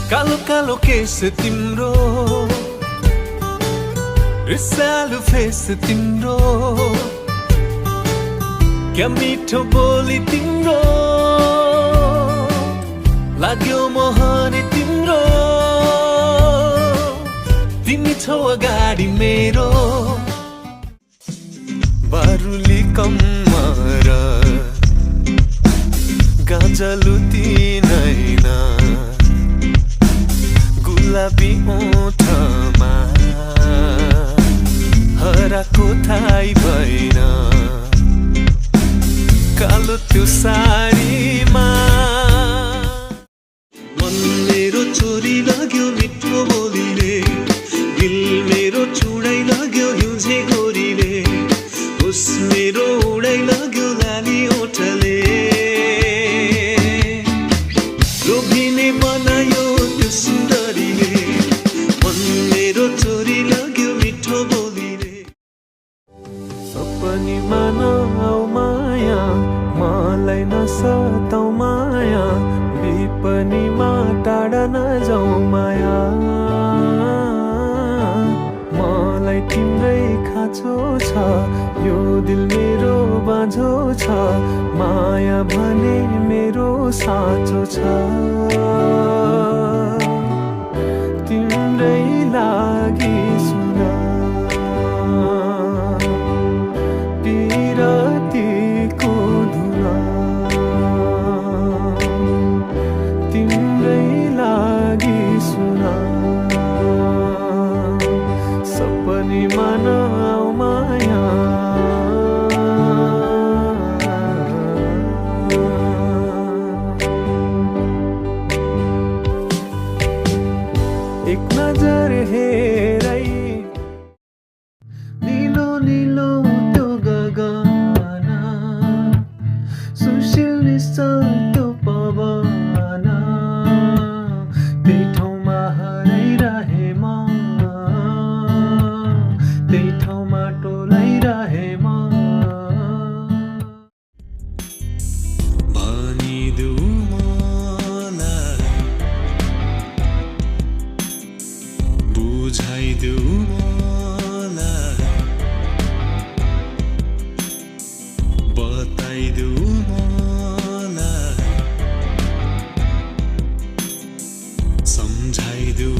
कालो कालो केस तिम्रो, रिसालु फेस तिम्रो, क्या मिठो बोली तिम्रो, लाग्यो मोहनी तिम्रो। तिमी छौ अगाडि मेरो, बारुली कम्मर गाजलु तिनैना, गुलाबी ओठमा हराको थाहै भएन, कालो त्यो साडीमा। मन मेरो छोरी लाग्यो मिठो बोलीले, दिल मेरो चुडाइ लाग्यो हिउँझे गोरीले, होस मेरो उडाइ लाग्यो लाली ओठले, लोभिने बनायो त्यो सुन्दरीले, मन मेरो छोरी लाग्यो मिठो बोलीले। सपनीमा नआऊ माया, मलाई नसताऊ माया, विपनीमा टाढा नजाऊ माया, मलाई तिम्रै खाँचो छ, यो दिल मेरो बाँझो छ, माया भने मेरो साँचो छ, तिम्रै लागि सुना पिरतीको धुना, तिम्रै लागि सुना सपनीमा नआऊ माया। एक नजर हेरै नीलो नीलो त्यो गगना, सुशील निश्चल त्यो पवना, त्यही ठाउँमा हराइरहे म, त्यही ठाउँमा टोलाइरहे म। भनिदेऊ मलाई, बुझाइदेऊ मलाई, बताइदेऊ मलाई, सम्झाइदेऊ